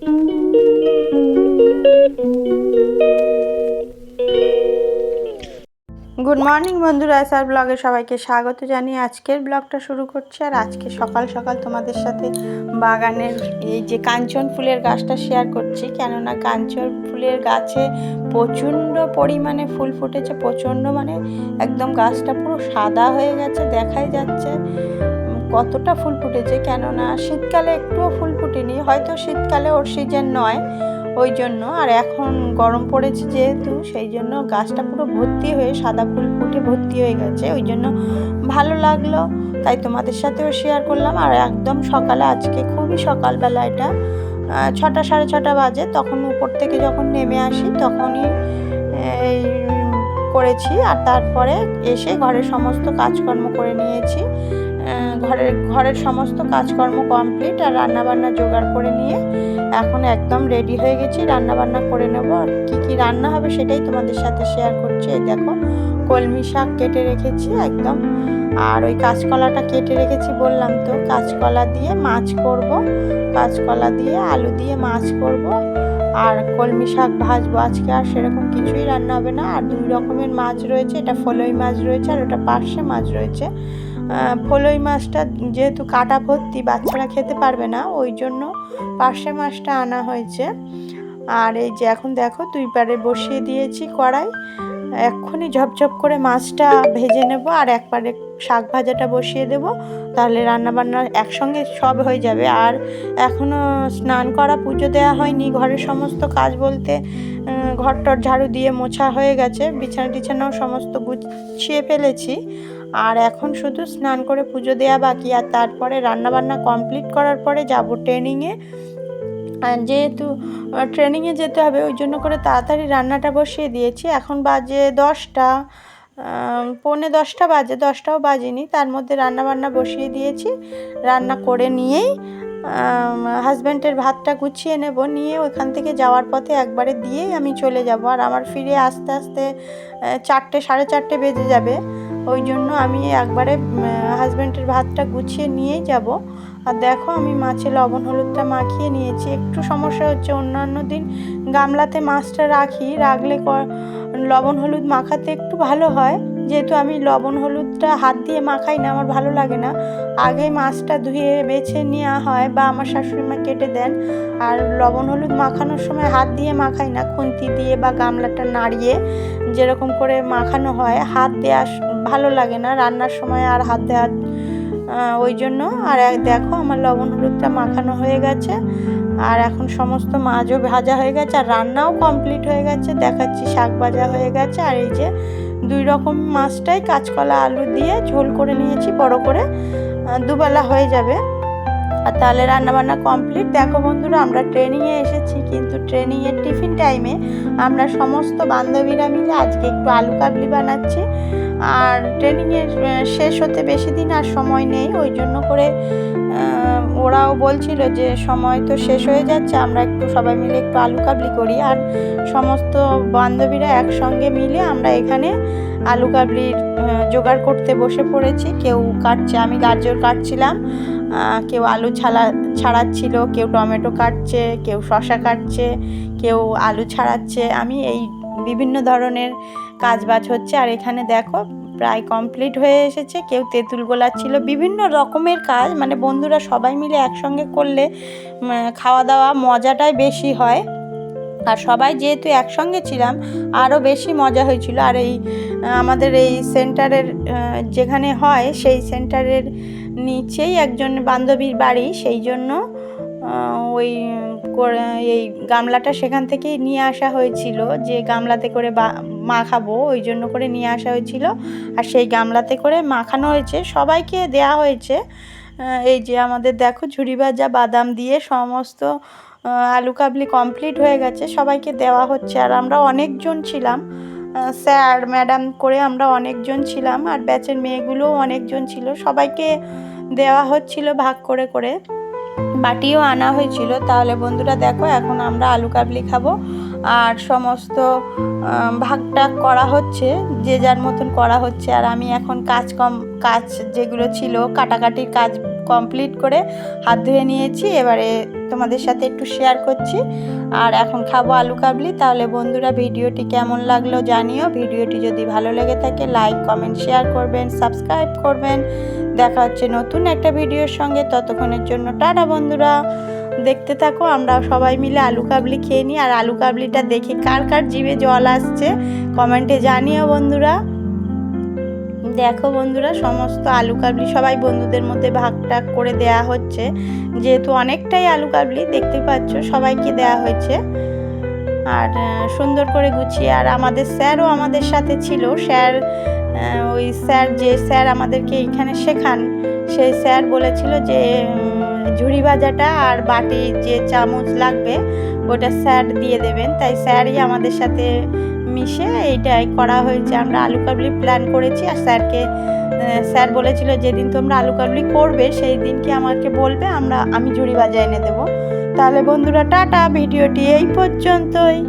Good morning বন্ধুরা, SR ব্লগে সবাইকে স্বাগত জানিয়ে আজকের ব্লগটা শুরু করছি। আর আজকে সকাল সকাল তোমাদের সাথে বাগানের এই যে কাঞ্চন ফুলের গাছটা শেয়ার করছি, কেননা কাঞ্চন ফুলের গাছে প্রচণ্ড পরিমাণে ফুল ফুটেছে, প্রচণ্ড মানে একদম গাছটা পুরো সাদা হয়ে গেছে, দেখাই যাচ্ছে কতটা ফুল ফুটেছে। কেননা শীতকালে একটুও ফুল ফুটেনি, হয়তো শীতকালে ওর সিজন নয় ওই জন্য, আর এখন গরম পড়েছে যেহেতু সেই জন্য গাছটা পুরো ভর্তি হয়ে সাদা ফুল ফুটে ভর্তি হয়ে গেছে, ওই জন্য ভালো লাগলো, তাই তোমাদের সাথেও শেয়ার করলাম। আর একদম সকালে, আজকে খুবই সকালবেলা, এটা 6টা সাড়ে 6টা বাজে, তখন উপর থেকে যখন নেমে আসি তখনই এই করেছি। আর তারপরে এসে ঘরের সমস্ত কাজকর্ম করে নিয়েছি, ঘরের সমস্ত কাজকর্ম কমপ্লিট, আর রান্নাবান্না জোগাড় করে নিয়ে এখন একদম রেডি হয়ে গেছি, রান্নাবান্না করে নেব। আর কী কী রান্না হবে সেটাই তোমাদের সাথে শেয়ার করছি। এই দেখো, কলমি শাক কেটে রেখেছি একদম, আর ওই কাঁচকলাটা কেটে রেখেছি বললাম তো, কাঁচকলা দিয়ে মাছ করব, কাঁচকলা দিয়ে আলু দিয়ে মাছ করব, আর কলমি শাক ভাজবো। আজকে আর সেরকম কিছুই রান্না হবে না। আর 2 রকমের মাছ রয়েছে, এটা ফলই মাছ রয়েছে আর ওটা পার্শে মাছ রয়েছে। ফলই মাছটা যেহেতু কাটা ভর্তি, বাচ্চারা খেতে পারবে না, ওই জন্য পার্শে মাছটা আনা হয়েছে। আর এই যে এখন দেখো 2 পারে বসিয়ে দিয়েছি কড়াই, এক্ষুনি ঝপঝপ করে মাছটা ভেজে নেব, আর একবারে শাক ভাজাটা বসিয়ে দেব, তাহলে রান্নাবান্না একসঙ্গে সব হয়ে যাবে। আর এখনও স্নান করা, পুজো দেওয়া হয়নি, ঘরের সমস্ত কাজ বলতে ঘরটর ঝাড়ু দিয়ে মোছা হয়ে গেছে, বিছানা টিছানাও সমস্ত গুছিয়ে ফেলেছি, আর এখন শুধু স্নান করে পুজো দেওয়া বাকি। আর তারপরে রান্নাবান্না কমপ্লিট করার পরে যাব ট্রেনিংয়ে, যেহেতু ট্রেনিংয়ে যেতে হবে ওই জন্য করে তাড়াতাড়ি রান্নাটা বসিয়ে দিয়েছি। এখন বাজে 10টা, পৌনে 10টা বাজে, 10টাও বাজেনি, তার মধ্যে রান্নাবান্না বসিয়ে দিয়েছি। রান্না করে নিয়েই হাজব্যান্ডের ভাতটা গুছিয়ে নেব, নিয়ে ওইখান থেকে যাওয়ার পথে একবারে দিয়েই আমি চলে যাব। আর আমার ফিরে আস্তে আস্তে 4টে সাড়ে 4টে বেজে যাবে, ওই জন্য আমি একবারে হাজব্যান্ডের ভাতটা গুছিয়ে নিয়েই যাব। আর দেখো, আমি মাছে লবণ হলুদটা মাখিয়ে নিয়েছি। একটু সমস্যা হচ্ছে, অন্যান্য দিন গামলাতে মাছটা রাখলে লবণ হলুদ মাখাতে একটু ভালো হয়, যেহেতু আমি লবণ হলুদটা হাত দিয়ে মাখাই না, আমার ভালো লাগে না। আগে মাছটা ধুয়ে বেছে নেওয়া হয় বা আমার শাশুড়িমা কেটে দেন, আর লবণ হলুদ মাখানোর সময় হাত দিয়ে মাখাই না, খুন্তি দিয়ে বা গামলাটা নাড়িয়ে যেরকম করে মাখানো হয়, হাত দেওয়া ভালো লাগে না রান্নার সময়, আর হাত দেওয়া ওই জন্য। আর দেখো, আমার লবণ হলুদটা মাখানো হয়ে গেছে, আর এখন সমস্ত মাছও ভাজা হয়ে গেছে, আর রান্নাও কমপ্লিট হয়ে গেছে, দেখাচ্ছি শাক ভাজা হয়ে গেছে। আর এই যে 2 রকম মাছটাই কাঁচকলা আলু দিয়ে ঝোল করে নিয়েছি বড় করে, দুবেলা হয়ে যাবে, আর তাহলে রান্নাবান্না কমপ্লিট। দেখো বন্ধুরা, আমরা ট্রেনিংয়ে এসেছি, কিন্তু ট্রেনিংয়ের টিফিন টাইমে আমরা সমস্ত বান্ধবীরা মিলে আজকে একটু আলু কাবলি বানাচ্ছি। আর ট্রেনিংয়ের শেষ হতে বেশি দিন আর সময় নেই, ওই জন্য করে ওরাও বলছিল যে সময় তো শেষ হয়ে যাচ্ছে, আমরা একটু সবাই মিলে একটু আলু কাবলি করি। আর সমস্ত বান্ধবীরা একসঙ্গে মিলে আমরা এখানে আলু কাবলির জোগাড় করতে বসে পড়েছি। কেউ কাটছে, আমি গাজর কাটছিলাম, কেউ আলু ছাড়াচ্ছিল, কেউ টমেটো কাটছে, কেউ শসা কাটছে, কেউ আলু ছাড়াচ্ছে, আমি এই বিভিন্ন ধরনের কাজবাজ হচ্ছে। আর এখানে দেখো প্রায় কমপ্লিট হয়ে এসেছে, কেউ তেঁতুল গোলাচ্ছিল, বিভিন্ন রকমের কাজ, মানে বন্ধুরা সবাই মিলে একসঙ্গে করলে খাওয়া দাওয়া মজাটাই বেশি হয়। আর সবাই যেহেতু একসঙ্গে ছিলাম, আরও বেশি মজা হয়েছিল। আর এই আমাদের এই সেন্টারের যেখানে হয়, সেই সেন্টারের নিচেই একজন বান্ধবীর বাড়ি, সেই জন্য ওই এই গামলাটা সেখান থেকেই নিয়ে আসা হয়েছিল, যে গামলাতে করে মাখাবো, ওই জন্য করে নিয়ে আসা হয়েছিল, আর সেই গামলাতে করে মাখানো হয়েছে, সবাইকে দেয়া হয়েছে। এই যে আমাদের দেখো ঝুরি ভাজা বাদাম দিয়ে সমস্ত আলু কাবলি কমপ্লিট হয়ে গেছে, সবাইকে দেওয়া হচ্ছে। আর আমরা অনেকজন ছিলাম, স্যার ম্যাডাম করে আমরা অনেকজন ছিলাম, আর ব্যাচের মেয়েগুলোও অনেকজন ছিল, সবাইকে দেওয়া হচ্ছিল ভাগ করে করে, বাটিও আনা হয়েছিল। তাহলে বন্ধুরা দেখো, এখন আমরা আলু কাবলি খাবো, আর সমস্ত ভাগটাগ করা হচ্ছে, যে যার মতন করা হচ্ছে। আর আমি এখন কাজ যেগুলো ছিল কাটাকাটির কাজ কমপ্লিট করে হাত ধুয়ে নিয়েছি। এবারে তোমাদের সাথে একটু শেয়ার করছি। আর এখন খাবো আলু কাবলি। তাহলে বন্ধুরা ভিডিওটি কেমন লাগলো জানিও। ভিডিওটি যদি ভালো লেগে থাকে লাইক কমেন্ট শেয়ার করবেন, সাবস্ক্রাইব করবেন। দেখা হচ্ছে নতুন একটা ভিডিওর সঙ্গে। ততক্ষণের জন্য টাটা বন্ধুরা। দেখতে থাকো, আমরা সবাই মিলে আলু কাবলি খেয়ে নিই। আর আলু কাবলিটা দেখে কার কার জিভে জল আসছে কমেন্টে জানিও বন্ধুরা। দেখো বন্ধুরা, সমস্ত আলু কাবলি সবাই বন্ধুদের মধ্যে ভাগ টাগ করে দেয়া হচ্ছে, যেহেতু অনেকটাই আলু কাবলি দেখতে পাচ্ছ সবাইকে দেয়া হয়েছে। আর সুন্দর করে গুছিয়ে, আর আমাদের স্যারও আমাদের সাথে ছিল। স্যার ওই স্যার আমাদেরকে এখানে শেখান, সেই স্যার বলেছিল যে ঝুড়ি ভাজাটা আর বাটি যে চামচ লাগবে ওটা স্যার দিয়ে দেবেন। তাই স্যারই আমাদের সাথে মিশে এইটাই করা হয়েছে। আমরা আলু কাবলি প্ল্যান করেছি। আর স্যার বলেছিল যেদিন তোমরা আলু কাবলি করবে সেই দিনকে আমাকে বলবে, আমি ঝুড়ি ভাজা এনে দেবো। তাহলে বন্ধুরা টাটা, ভিডিওটি এই পর্যন্তই।